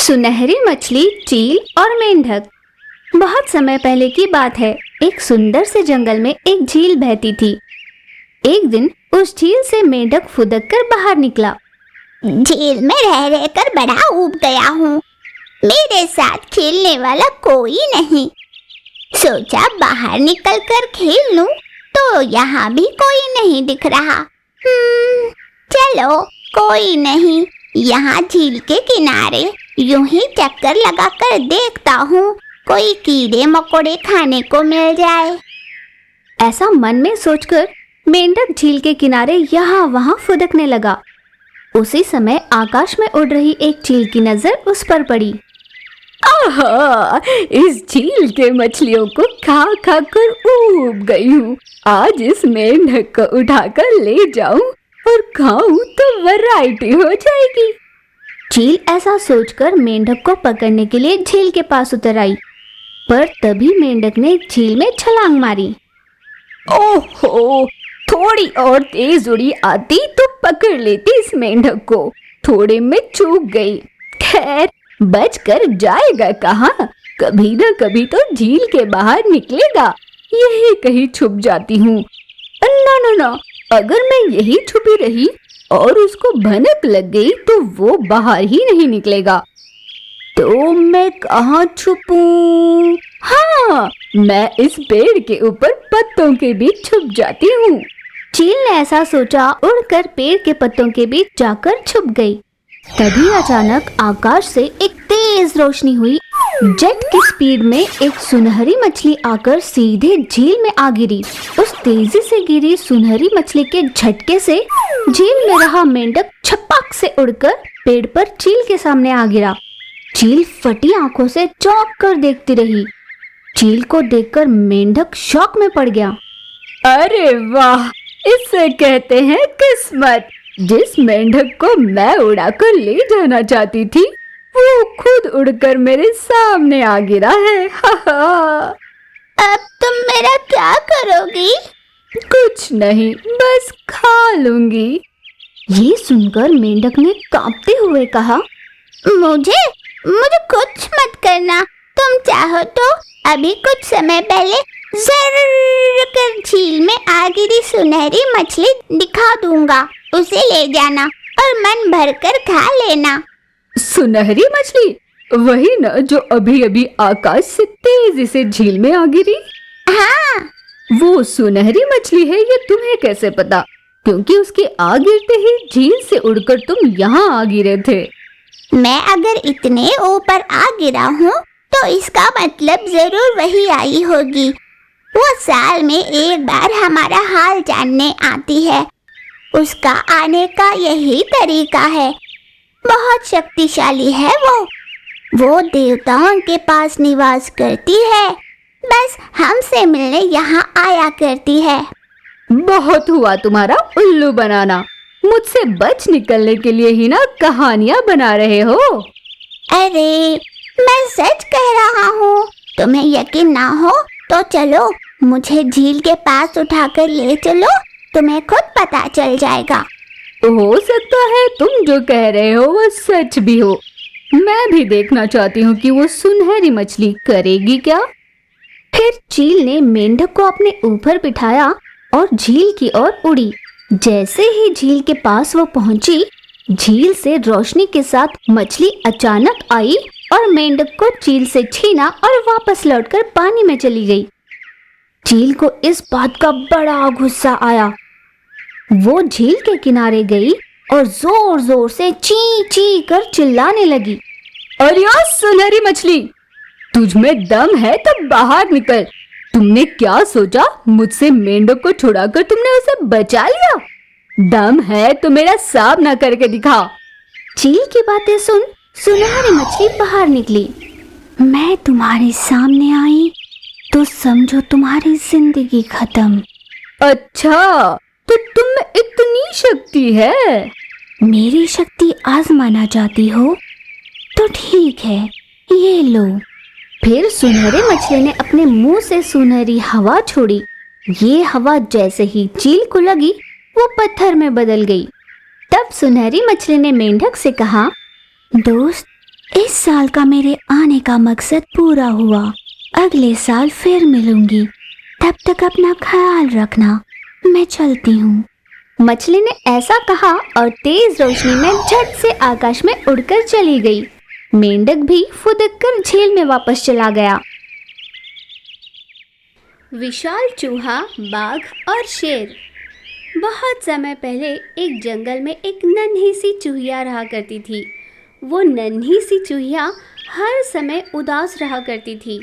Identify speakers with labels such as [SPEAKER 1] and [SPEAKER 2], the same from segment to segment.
[SPEAKER 1] सुनहरी मछली, चील और मेंढक। बहुत समय पहले की बात है। एक सुंदर से जंगल में एक झील बहती थी। एक दिन उस झील से मेंढक फुदक कर बाहर निकला।
[SPEAKER 2] झील में रह रहकर बड़ा ऊब गया हूँ। मेरे साथ खेलने वाला कोई नहीं। सोचा बाहर निकल कर खेल लूं, तो यहाँ भी कोई नहीं दिख रहा। चलो कोई नहीं, यहाँ झील के किनारे यूं ही चक्कर लगाकर देखता हूँ, कोई कीड़े मकोड़े खाने को मिल जाए।
[SPEAKER 1] ऐसा मन में सोचकर मेंढक झील के किनारे यहाँ वहाँ फुदकने लगा। उसी समय आकाश में उड़ रही एक चील की नजर उस पर पड़ी।
[SPEAKER 3] आहा, इस झील के मछलियों को खा खा कर ऊब गई हूँ। आज इस मेंढक को उठाकर ले जाऊं और खाऊं तो वैरायटी हो जाएगी।
[SPEAKER 1] चील ऐसा सोचकर मेंढक को पकड़ने के लिए झील के पास उतर आई, पर तभी मेंढक ने झील में छलांग मारी।
[SPEAKER 3] ओहो, थोड़ी और तेज उड़ी आती तो पकड़ लेती इस मेंढक को। थोड़े में चूक गई। खैर, बच कर जाएगा कहाँ? कभी न कभी तो झील के बाहर निकलेगा। यही कहीं छुप जाती हूँ। ना, अगर मैं यही छुपी रही और उसको भनक लग गई तो वो बाहर ही नहीं निकलेगा। तो मैं कहाँ छुपूं? हाँ, मैं इस पेड़ के ऊपर पत्तों के बीच छुप जाती हूँ।
[SPEAKER 1] चील ने ऐसा सोचा, उड़कर पेड़ के पत्तों के बीच जाकर छुप गई। तभी अचानक आकाश से एक तेज रोशनी हुई। जेट की स्पीड में एक सुनहरी मछली आकर सीधे झील में आ गिरी। उस तेजी से गिरी सुनहरी मछली के झटके से झील में रहा मेंढक छपाक से उड़कर पेड़ पर चील के सामने आ गिरा। चील फटी आंखों से चौंक कर देखती रही। चील को देखकर मेंढक शॉक में पड़ गया।
[SPEAKER 3] अरे वाह, इसे कहते हैं किस्मत। जिस मेंढक को मैं उड़ाकर ले जाना चाहती थी, वो खुद उड़कर मेरे सामने आ गिरा है।
[SPEAKER 2] अब तुम मेरा क्या करोगी?
[SPEAKER 3] कुछ नहीं, बस खा लूंगी।
[SPEAKER 1] ये सुनकर मेंढक ने कांपते हुए कहा,
[SPEAKER 2] मुझे कुछ मत करना। तुम चाहो तो अभी कुछ समय पहले जरूर कर झील में आ गिरी सुनहरी मछली दिखा दूंगा। उसे ले जाना और मन भरकर खा लेना।
[SPEAKER 3] सुनहरी मछली? वही न जो अभी अभी आकाश से तेजी से झील में आ गिरी?
[SPEAKER 2] हाँ।
[SPEAKER 3] वो सुनहरी मछली है, ये तुम्हें कैसे पता? क्योंकि उसके आ गिरते ही झील से उड़कर तुम यहाँ आ गिरे थे।
[SPEAKER 2] मैं अगर इतने ऊपर आ गिरा हूँ तो इसका मतलब जरूर वही आई होगी। वो साल में एक बार हमारा हाल जानने आती है। उसका आने का यही तरीका है। बहुत शक्तिशाली है वो देवताओं के पास निवास करती है। बस हमसे मिलने यहाँ आया करती है।
[SPEAKER 3] बहुत हुआ तुम्हारा उल्लू बनाना। मुझसे बच निकलने के लिए ही ना कहानियाँ बना रहे हो।
[SPEAKER 2] अरे, मैं सच कह रहा हूँ। तुम्हें यकीन ना हो तो चलो, मुझे झील के पास उठाकर ले चलो। तुम्हें खुद पता चल जाएगा।
[SPEAKER 3] हो सकता है तुम जो कह रहे हो वो सच भी हो। मैं भी देखना चाहती हूँ कि वो सुनहरी मछली करेगी क्या।
[SPEAKER 1] फिर चील ने मेंढक को अपने ऊपर बिठाया और झील की ओर उड़ी। जैसे ही झील के पास वो पहुंची, झील से रोशनी के साथ मछली अचानक आई और मेंढक को चील से छीना और वापस लौटकर पानी में चली गई। चील को इस बात का बड़ा गुस्सा आया। वो झील के किनारे गई और जोर जोर से ची ची कर चिल्लाने लगी।
[SPEAKER 3] अरे यार सुनहरी मछली, तुझ में दम है तब बाहर निकल। तुमने क्या सोचा, मुझसे मेंढक को छुड़ाकर तुमने उसे बचा लिया? दम है तो मेरा सामना करके दिखा।
[SPEAKER 1] चील की बातें सुन सुनहरी मछली बाहर निकली। मैं तुम्हारे सामने आई तो समझो तुम्हारी जिंदगी खत्म।
[SPEAKER 3] अच्छा, तो तुम में इतनी शक्ति है?
[SPEAKER 1] मेरी शक्ति आजमाना चाहती हो तो ठीक है, ये लो। फिर सुनहरी मछली ने अपने मुंह से सुनहरी हवा छोड़ी। ये हवा जैसे ही चील को लगी, वो पत्थर में बदल गई। तब सुनहरी मछली ने मेंढक से कहा, दोस्त, इस साल का मेरे आने का मकसद पूरा हुआ। अगले साल फिर मिलूंगी। तब तक अपना ख्याल रखना। मैं चलती हूँ। मछली ने ऐसा कहा और तेज रोशनी में झट से आकाश में उड़कर चली गई। मेंढक भी फुदककर झील में वापस चला गया। विशाल चूहा, बाघ और शेर। बहुत समय पहले एक जंगल में एक नन्ही सी चूहिया रहा करती थी। वो नन्ही सी चूहिया हर समय उदास रहा करती थी,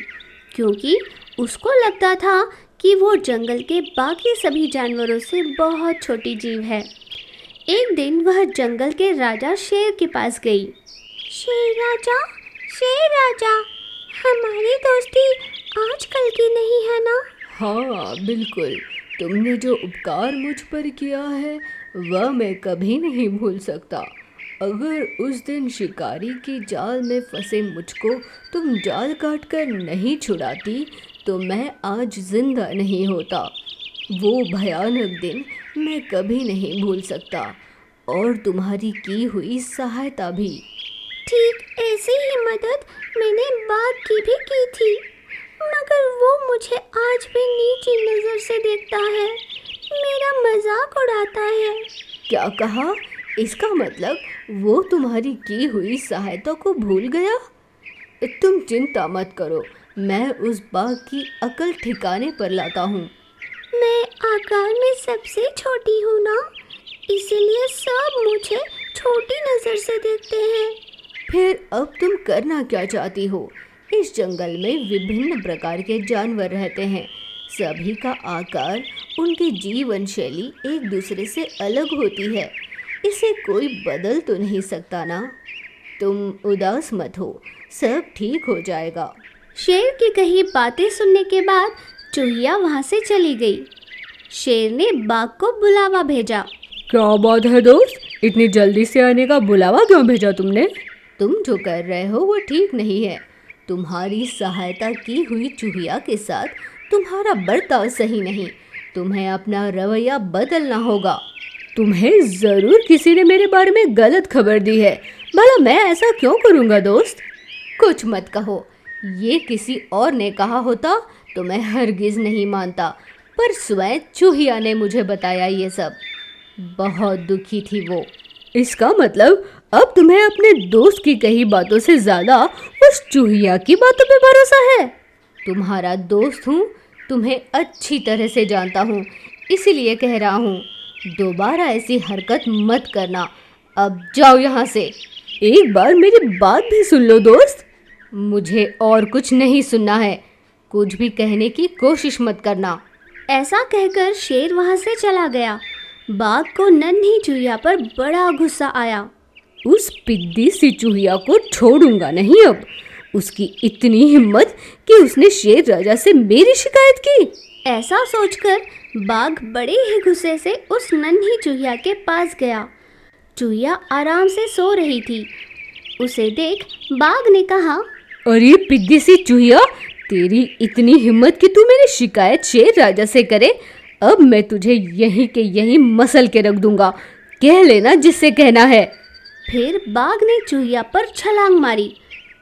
[SPEAKER 1] क्योंकि उसको लगता था कि वो जंगल के बाकी सभी जानवरों से बहुत छोटी जीव है। एक दिन वह जंगल के राजा शेर के पास गई। शेर राजा, हमारी दोस्ती आजकल की नहीं है ना?
[SPEAKER 3] हाँ बिल्कुल, तुमने जो उपकार मुझ पर किया है वह मैं कभी नहीं भूल सकता। अगर उस दिन शिकारी की जाल में फंसे मुझको तुम जाल काट कर नहीं छुड़ाती तो मैं आज जिंदा नहीं होता। वो भयानक दिन मैं कभी नहीं भूल सकता, और तुम्हारी की हुई सहायता भी।
[SPEAKER 2] ठीक ऐसी ही मदद मैंने बाघ की भी की थी, मगर वो मुझे आज भी नीची नज़र से देखता है, मेरा मजाक उड़ाता है।
[SPEAKER 3] क्या कहा? इसका मतलब वो तुम्हारी की हुई सहायता को भूल गया? तुम चिंता मत करो, मैं उस बाघ की अकल ठिकाने पर लाता हूँ।
[SPEAKER 2] मैं आकार में सबसे छोटी हूँ ना, इसीलिए सब मुझे छोटी नज़र से देखते हैं।
[SPEAKER 3] फिर अब तुम करना क्या चाहती हो? इस जंगल में विभिन्न प्रकार के जानवर रहते हैं। सभी का आकार, उनकी जीवन शैली एक दूसरे से अलग होती है। इसे कोई बदल तो नहीं सकता ना? तुम उदास मत हो, सब ठीक हो जाएगा।
[SPEAKER 1] शेर की कही बातें सुनने के बाद चूहिया वहाँ से चली गई। शेर ने बाघ को बुलावा भेजा।
[SPEAKER 3] क्या बात है दोस्त, इतनी जल्दी से आने का बुलावा क्यों भेजा तुमने? तुम जो कर रहे हो वो ठीक नहीं है। तुम्हारी सहायता की हुई चूहिया के साथ तुम्हारा बर्ताव सही नहीं। तुम्हें अपना रवैया बदलना होगा। तुम्हें ज़रूर किसी ने मेरे बारे में गलत खबर दी है। भला मैं ऐसा क्यों करूँगा दोस्त? कुछ मत कहो, ये किसी और ने कहा होता तो मैं हरगिज़ नहीं मानता, पर स्वयं चूहिया ने मुझे बताया ये सब। बहुत दुखी थी वो। इसका मतलब अब तुम्हें अपने दोस्त की कही बातों से ज़्यादा उस चूहिया की बातों पे भरोसा है। तुम्हारा दोस्त हूँ, तुम्हें अच्छी तरह से जानता हूँ, इसीलिए कह रहा हूँ, दोबारा ऐसी हरकत मत करना। अब जाओ यहाँ से। एक बार मेरी बात भी सुन लो दोस्त। मुझे और कुछ नहीं सुनना है। कुछ भी कहने की कोशिश मत करना।
[SPEAKER 1] ऐसा कहकर शेर वहाँ से चला गया। बाघ को नन्ही चूहिया पर बड़ा गुस्सा आया।
[SPEAKER 3] उस पिद्दी सी चूहिया को छोड़ूंगा नहीं अब। उसकी इतनी हिम्मत कि उसने शेर राजा से मेरी शिकायत की।
[SPEAKER 1] ऐसा सोचकर बाघ बड़े ही गुस्से से उस नन्ही चूहिया के पास गया। चूहिया आराम से सो रही थी। उसे देख बाघ ने कहा,
[SPEAKER 3] अरे पिद्दी सी चूहिया, तेरी इतनी हिम्मत कि तू मेरी शिकायत शेर राजा से करे। अब मैं तुझे यहीं के यहीं मसल के रख दूंगा। कह लेना जिससे कहना है।
[SPEAKER 1] फिर बाघ ने चूहिया पर छलांग मारी,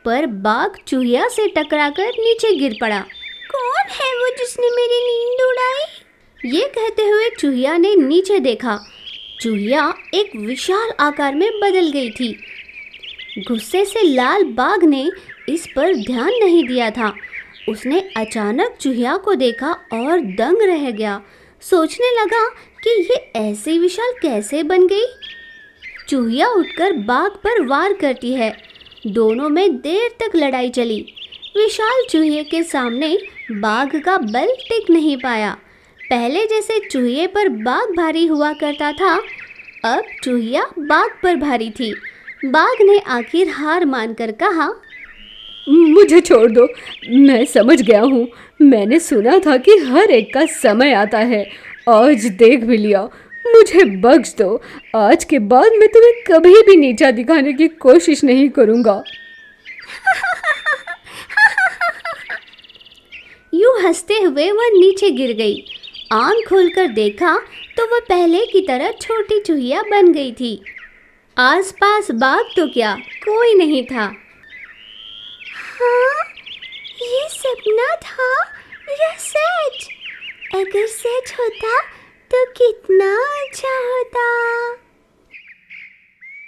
[SPEAKER 1] पर बाघ चूहिया से टकराकर नीचे गिर पड़ा।
[SPEAKER 2] कौन है वो जिसने मेरी नींद उड़ाई?
[SPEAKER 1] ये कहते हुए चूहिया ने नीचे देखा। चूहिया एक विशाल आकार में बदल गई थी। गुस्से से लाल बाघ ने इस पर ध्यान नहीं दिया था। उसने अचानक चूहिया को देखा और दंग रह गया। सोचने लगा कि ये ऐसी विशाल कैसे बन गई। चूहिया उठकर बाघ पर वार करती है। दोनों में देर तक लड़ाई चली। विशाल चूहे के सामने बाघ का बल टिक नहीं पाया। पहले जैसे चूहे पर बाघ भारी हुआ करता था, अब चूहिया बाघ पर भारी थी। बाघ ने आखिर हार मानकर कहा,
[SPEAKER 3] मुझे छोड़ दो, मैं समझ गया हूँ। मैंने सुना था कि हर एक का समय आता है। आज देख भी लिया। मुझे बख्श दो। आज के बाद मैं तुम्हें कभी भी नीचा दिखाने की कोशिश नहीं करूँगा।
[SPEAKER 1] यूं हंसते हुए वह नीचे गिर गई। आंख खोलकर देखा तो वह पहले की तरह छोटी चूहिया बन गई थी। आसपास बाघ तो क्या, कोई नहीं था। था या सच? अगर सच होता तो कितना